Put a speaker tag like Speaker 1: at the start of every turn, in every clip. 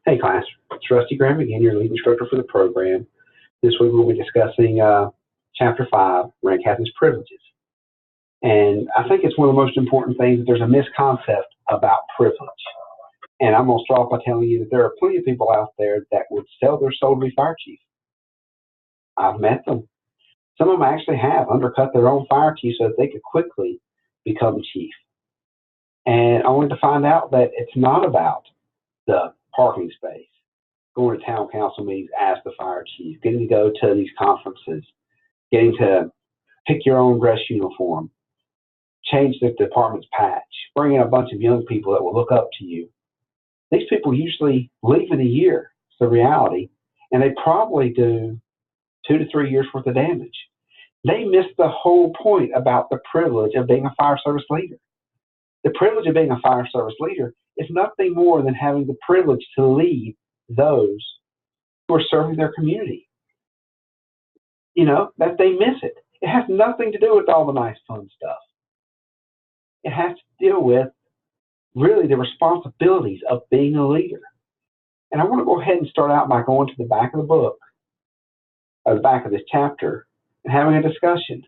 Speaker 1: Hey class, it's Rusty Graham again, your lead instructor for the program. This week we'll be discussing Chapter 5, Rank Captain's Privileges. And I think it's one of the most important things that there's a misconception about privilege. And I'm going to start off by telling you that there are plenty of people out there that would sell their soul to be fire chief. I've met them. Some of them actually have undercut their own fire chief so that they could quickly become chief. And only to find out that it's not about the parking space, going to town council meetings as the fire chief, getting to go to these conferences, getting to pick your own dress uniform, change the department's patch, bring in a bunch of young people that will look up to you. These people usually leave in a year, it's the reality, and they probably do 2 to 3 years worth of damage. They miss the whole point about the privilege of being a fire service leader. The privilege of being a fire service leader is nothing more than having the privilege to lead those who are serving their community. You know, that they miss it. It has nothing to do with all the nice fun stuff. It has to deal with really the responsibilities of being a leader. And I want to go ahead and start out by going to the back of the book, or the back of this chapter, and having a discussion.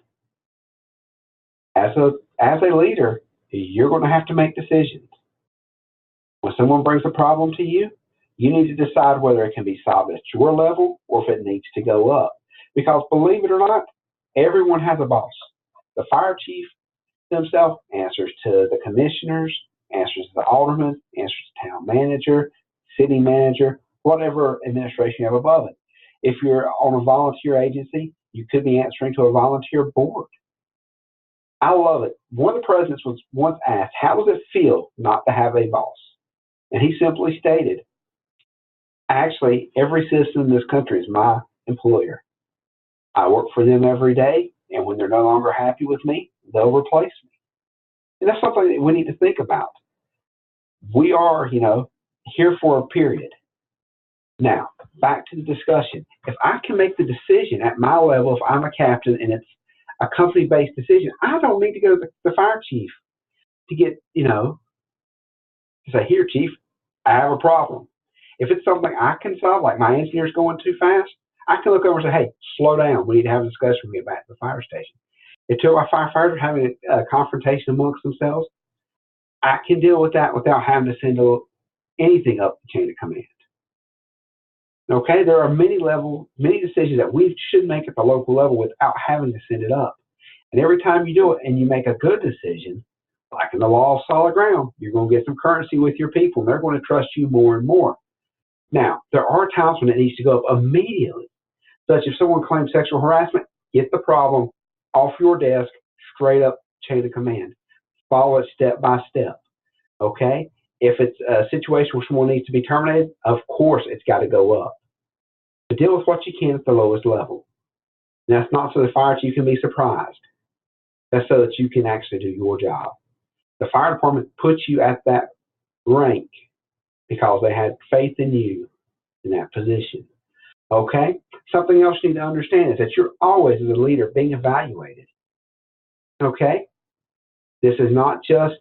Speaker 1: As a leader, you're going to have to make decisions. When someone brings a problem to you, you need to decide whether it can be solved at your level or if it needs to go up. Because believe it or not, everyone has a boss. The fire chief himself answers to the commissioners, answers to the alderman, answers to the town manager, city manager, whatever administration you have above it. If you're on a volunteer agency, you could be answering to a volunteer board. I love it. One of the presidents was once asked, how does it feel not to have a boss? And he simply stated, actually, every citizen in this country is my employer. I work for them every day, and when they're no longer happy with me, they'll replace me. And that's something that we need to think about. We are, here for a period. Now, back to the discussion. If I can make the decision at my level, if I'm a captain and it's a company-based decision, I don't need to go to the fire chief to get, to say, here, chief, I have a problem. If it's something I can solve, like my engineer's going too fast, I can look over and say, hey, slow down. We need to have a discussion when we get back to the fire station. If two of our firefighters are having a confrontation amongst themselves, I can deal with that without having to send anything up the chain of command. Okay, there are many decisions that we should make at the local level without having to send it up. And every time you do it and you make a good decision, like in the law of solid ground, you're going to get some currency with your people, and they're going to trust you more and more. Now, there are times when it needs to go up immediately. Such if someone claims sexual harassment, get the problem off your desk, straight up chain of command. Follow it step by step. Okay? If it's a situation where someone needs to be terminated, of course it's got to go up. But deal with what you can at the lowest level. And that's not so the fire chief can be surprised. That's so that you can actually do your job. The fire department puts you at that rank because they had faith in you in that position. Okay? Something else you need to understand is that you're always, as a leader, being evaluated. Okay? This is not just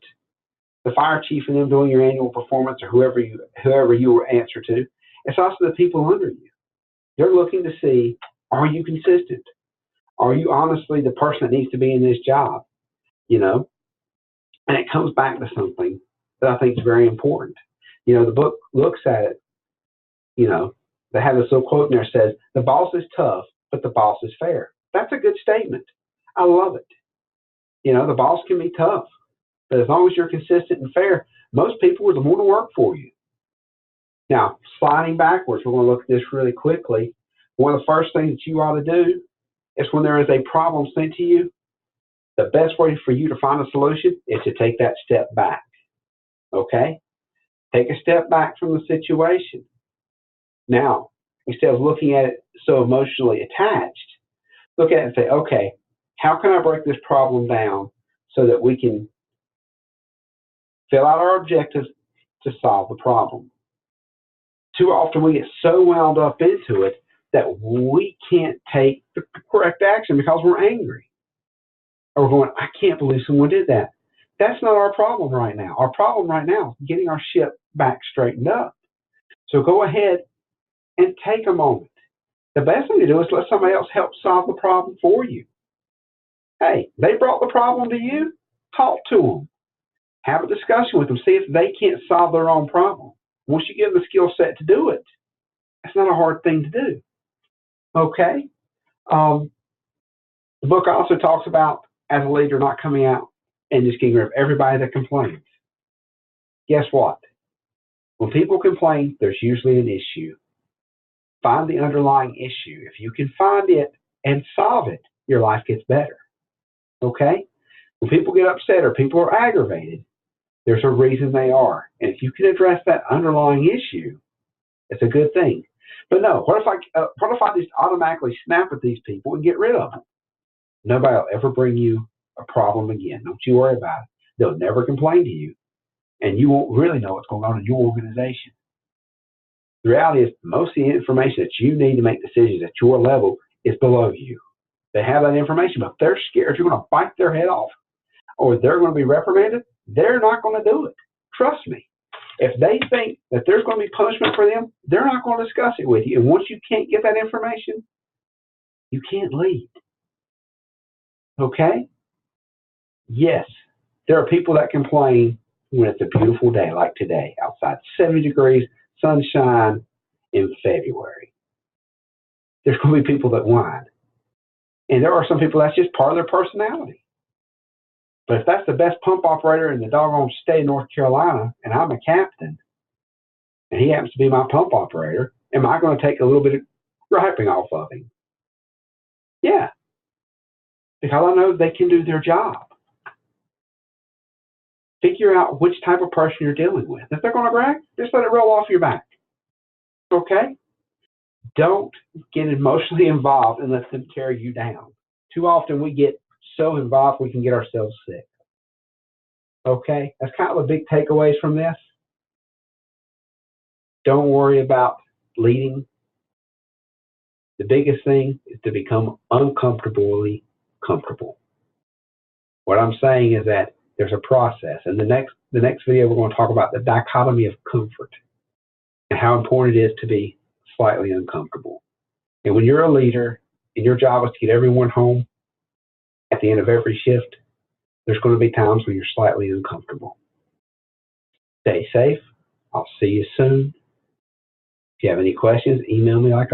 Speaker 1: the fire chief and them doing your annual performance or whoever you answer to. It's also the people under you. They're looking to see, are you consistent? Are you honestly the person that needs to be in this job? And it comes back to something that I think is very important. The book looks at it, they have this little quote in there that says, the boss is tough, but the boss is fair. That's a good statement. I love it. The boss can be tough, but as long as you're consistent and fair, most people would want to work for you. Now, sliding backwards, we're going to look at this really quickly. One of the first things that you ought to do is when there is a problem sent to you, the best way for you to find a solution is to take that step back. Okay? Take a step back from the situation. Now, instead of looking at it so emotionally attached, look at it and say, okay, how can I break this problem down so that we can fill out our objectives to solve the problem? Too often we get so wound up into it that we can't take the correct action because we're angry. Or we're going, I can't believe someone did that. That's not our problem right now. Our problem right now is getting our ship back straightened up. So go ahead and take a moment. The best thing to do is let somebody else help solve the problem for you. Hey, they brought the problem to you, talk to them. Have a discussion with them. See if they can't solve their own problem. Once you give them the skill set to do it, that's not a hard thing to do. Okay? The book also talks about, as a leader, not coming out and just getting rid of everybody that complains. Guess what? When people complain, there's usually an issue. Find the underlying issue. If you can find it and solve it, your life gets better. Okay? When people get upset or people are aggravated, there's a reason they are. And if you can address that underlying issue, it's a good thing. But no, what if I just automatically snap at these people and get rid of them? Nobody will ever bring you a problem again. Don't you worry about it. They'll never complain to you, and you won't really know what's going on in your organization. The reality is most of the information that you need to make decisions at your level is below you. They have that information, but they're scared you're going to bite their head off or they're going to be reprimanded. They're not going to do it. Trust me. If they think that there's going to be punishment for them, they're not going to discuss it with you. And once you can't get that information, you can't lead. Okay? Yes, there are people that complain when it's a beautiful day like today, outside 70 degrees, sunshine in February. There's going to be people that whine. And there are some people that's just part of their personality. But if that's the best pump operator in the doggone state of North Carolina, and I'm a captain, and he happens to be my pump operator, am I going to take a little bit of griping off of him? Yeah. Because I know they can do their job. Figure out which type of person you're dealing with. If they're going to brag, just let it roll off your back. Okay? Don't get emotionally involved and let them tear you down. Too often we get so involved we can get ourselves sick. Okay? That's kind of the big takeaways from this. Don't worry about leading. The biggest thing is to become uncomfortably comfortable. What I'm saying is that there's a process. And the next video, we're going to talk about the dichotomy of comfort and how important it is to be slightly uncomfortable. And when you're a leader and your job is to get everyone home at the end of every shift, there's going to be times when you're slightly uncomfortable. Stay safe. I'll see you soon. If you have any questions, email me like